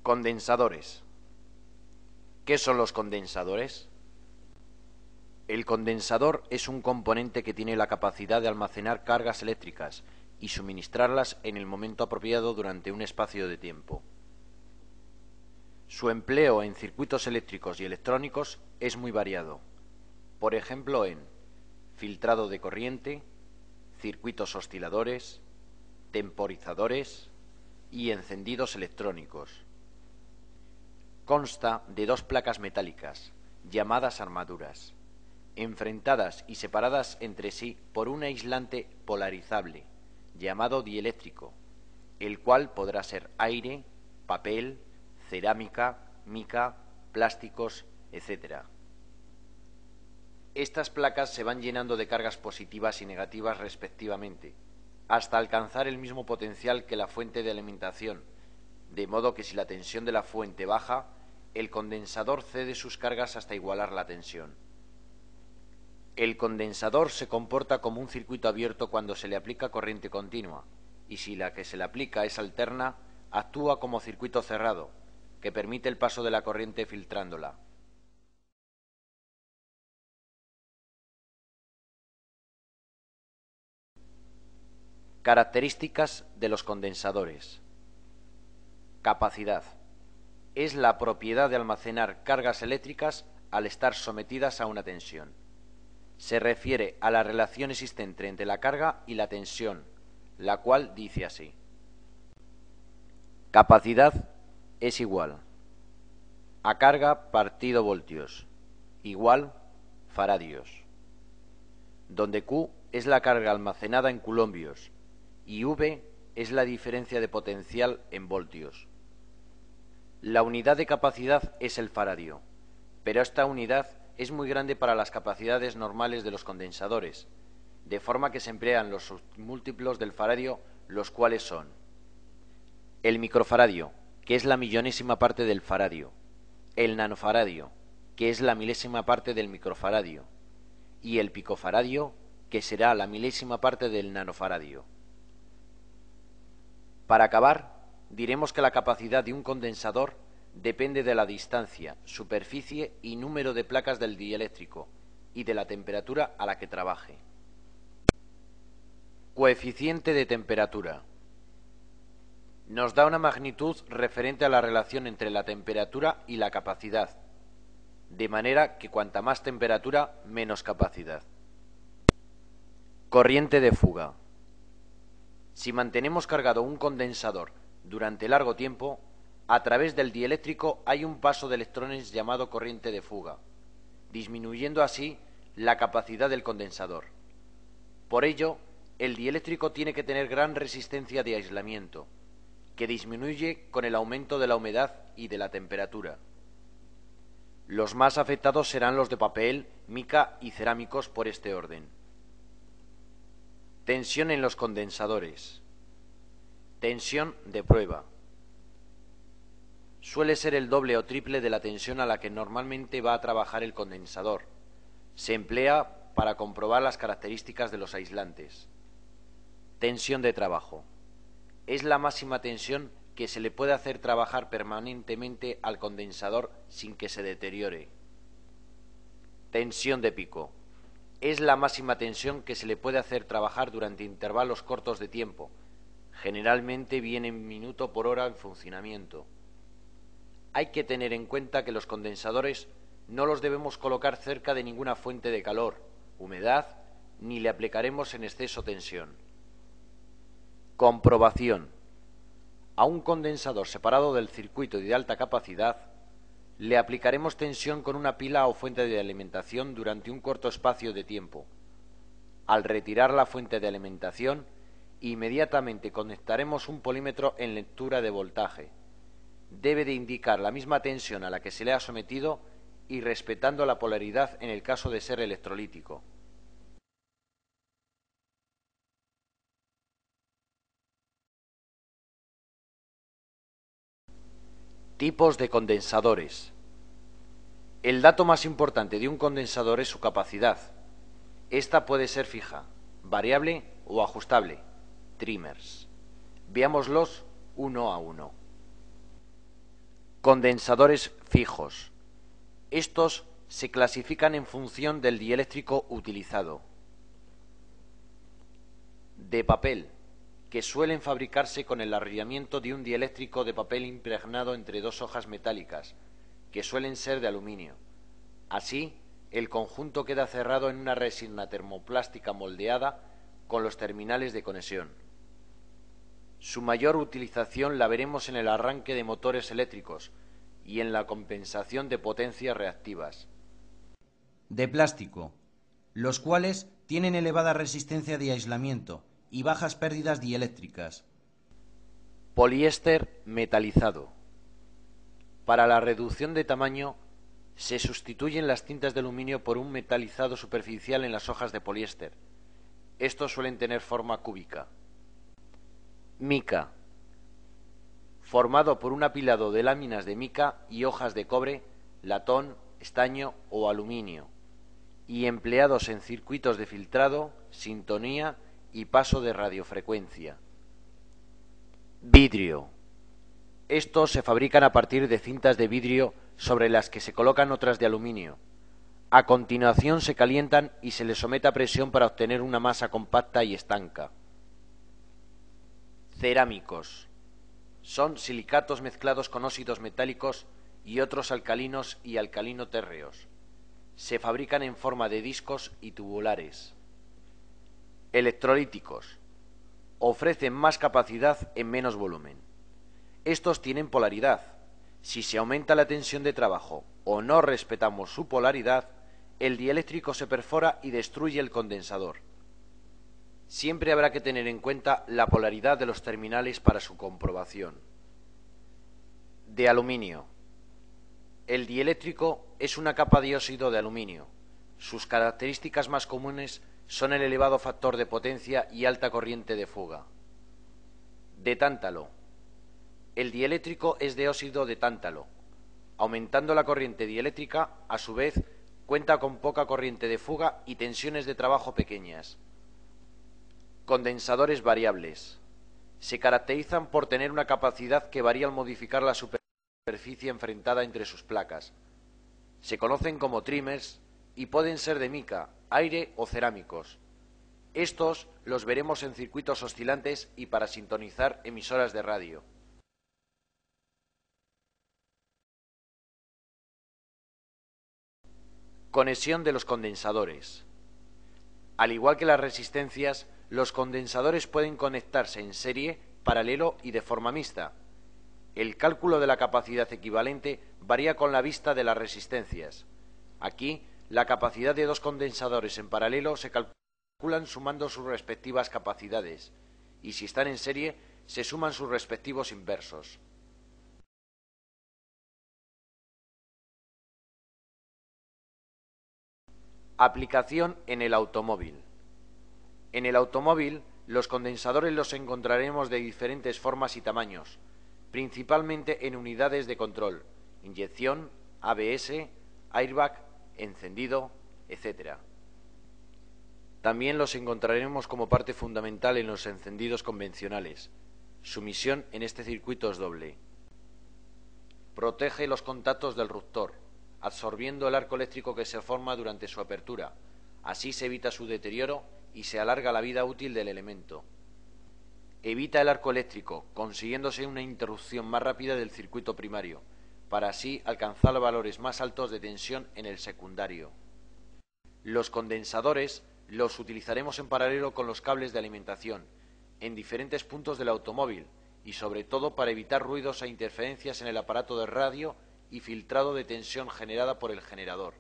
Condensadores. ¿Qué son los condensadores? El condensador es un componente que tiene la capacidad de almacenar cargas eléctricas y suministrarlas en el momento apropiado durante un espacio de tiempo. Su empleo en circuitos eléctricos y electrónicos es muy variado, por ejemplo en filtrado de corriente, circuitos osciladores, temporizadores y encendidos electrónicos. Consta de dos placas metálicas, llamadas armaduras, enfrentadas y separadas entre sí por un aislante polarizable, llamado dieléctrico, el cual podrá ser aire, papel, cerámica, mica, plásticos, etc. Estas placas se van llenando de cargas positivas y negativas respectivamente, hasta alcanzar el mismo potencial que la fuente de alimentación, de modo que si la tensión de la fuente baja, el condensador cede sus cargas hasta igualar la tensión. El condensador se comporta como un circuito abierto cuando se le aplica corriente continua, y si la que se le aplica es alterna, actúa como circuito cerrado, que permite el paso de la corriente filtrándola. Características de los condensadores. Capacidad. Es la propiedad de almacenar cargas eléctricas al estar sometidas a una tensión. Se refiere a la relación existente entre la carga y la tensión, la cual dice así. Capacidad es igual a carga partido voltios, igual faradios, donde Q es la carga almacenada en coulombios y V es la diferencia de potencial en voltios. La unidad de capacidad es el faradio, pero esta unidad es muy grande para las capacidades normales de los condensadores, de forma que se emplean los múltiplos del faradio, los cuales son el microfaradio, que es la millonésima parte del faradio, el nanofaradio, que es la milésima parte del microfaradio, y el picofaradio, que será la milésima parte del nanofaradio. Para acabar, diremos que la capacidad de un condensador depende de la distancia, superficie y número de placas del dieléctrico y de la temperatura a la que trabaje. Coeficiente de temperatura. Nos da una magnitud referente a la relación entre la temperatura y la capacidad, de manera que cuanta más temperatura, menos capacidad. Corriente de fuga. Si mantenemos cargado un condensador durante largo tiempo, a través del dieléctrico hay un paso de electrones llamado corriente de fuga, disminuyendo así la capacidad del condensador. Por ello, el dieléctrico tiene que tener gran resistencia de aislamiento, que disminuye con el aumento de la humedad y de la temperatura. Los más afectados serán los de papel, mica y cerámicos por este orden. Tensión en los condensadores. Tensión de prueba. Suele ser el doble o triple de la tensión a la que normalmente va a trabajar el condensador. Se emplea para comprobar las características de los aislantes. Tensión de trabajo. Es la máxima tensión que se le puede hacer trabajar permanentemente al condensador sin que se deteriore. Tensión de pico. Es la máxima tensión que se le puede hacer trabajar durante intervalos cortos de tiempo. Generalmente viene en minuto por hora en funcionamiento. Hay que tener en cuenta que los condensadores no los debemos colocar cerca de ninguna fuente de calor, humedad, ni le aplicaremos en exceso tensión. Comprobación. A un condensador separado del circuito de alta capacidad, le aplicaremos tensión con una pila o fuente de alimentación durante un corto espacio de tiempo. Al retirar la fuente de alimentación, inmediatamente conectaremos un polímetro en lectura de voltaje. Debe de indicar la misma tensión a la que se le ha sometido y respetando la polaridad en el caso de ser electrolítico. Tipos de condensadores. El dato más importante de un condensador es su capacidad. Esta puede ser fija, variable o ajustable. Trimmers. Veámoslos uno a uno. Condensadores fijos. Estos se clasifican en función del dieléctrico utilizado. De papel, que suelen fabricarse con el arriamiento de un dieléctrico de papel impregnado entre dos hojas metálicas, que suelen ser de aluminio. Así, el conjunto queda cerrado en una resina termoplástica moldeada con los terminales de conexión. Su mayor utilización la veremos en el arranque de motores eléctricos y en la compensación de potencias reactivas. De plástico, los cuales tienen elevada resistencia de aislamiento y bajas pérdidas dieléctricas. Poliéster metalizado. Para la reducción de tamaño se sustituyen las cintas de aluminio por un metalizado superficial en las hojas de poliéster. Estos suelen tener forma cúbica. Mica. Formado por un apilado de láminas de mica y hojas de cobre, latón, estaño o aluminio, y empleados en circuitos de filtrado, sintonía y paso de radiofrecuencia. Vidrio. Estos se fabrican a partir de cintas de vidrio sobre las que se colocan otras de aluminio. A continuación se calientan y se les somete a presión para obtener una masa compacta y estanca. Cerámicos. Son silicatos mezclados con óxidos metálicos y otros alcalinos y alcalino-térreos. Se fabrican en forma de discos y tubulares. Electrolíticos. Ofrecen más capacidad en menos volumen. Estos tienen polaridad. Si se aumenta la tensión de trabajo o no respetamos su polaridad, el dieléctrico se perfora y destruye el condensador. Siempre habrá que tener en cuenta la polaridad de los terminales para su comprobación. De aluminio. El dieléctrico es una capa de óxido de aluminio. Sus características más comunes son el elevado factor de potencia y alta corriente de fuga. De tántalo. El dieléctrico es de óxido de tántalo. Aumentando la corriente dieléctrica, a su vez, cuenta con poca corriente de fuga y tensiones de trabajo pequeñas. Condensadores variables. Se caracterizan por tener una capacidad que varía al modificar la superficie enfrentada entre sus placas. Se conocen como trimmers y pueden ser de mica, aire o cerámicos. Estos los veremos en circuitos oscilantes y para sintonizar emisoras de radio. Conexión de los condensadores. Al igual que las resistencias, los condensadores pueden conectarse en serie, paralelo y de forma mixta. El cálculo de la capacidad equivalente varía con la vista de las resistencias. Aquí, la capacidad de dos condensadores en paralelo se calculan sumando sus respectivas capacidades, y si están en serie, se suman sus respectivos inversos. Aplicación en el automóvil. En el automóvil, los condensadores los encontraremos de diferentes formas y tamaños, principalmente en unidades de control, inyección, ABS, airbag, encendido, etc. También los encontraremos como parte fundamental en los encendidos convencionales. Su misión en este circuito es doble. Protege los contactos del ruptor, absorbiendo el arco eléctrico que se forma durante su apertura. Así se evita su deterioro y se alarga la vida útil del elemento. Evita el arco eléctrico, consiguiéndose una interrupción más rápida del circuito primario, para así alcanzar valores más altos de tensión en el secundario. Los condensadores los utilizaremos en paralelo con los cables de alimentación, en diferentes puntos del automóvil, y sobre todo para evitar ruidos e interferencias en el aparato de radio y filtrado de tensión generada por el generador.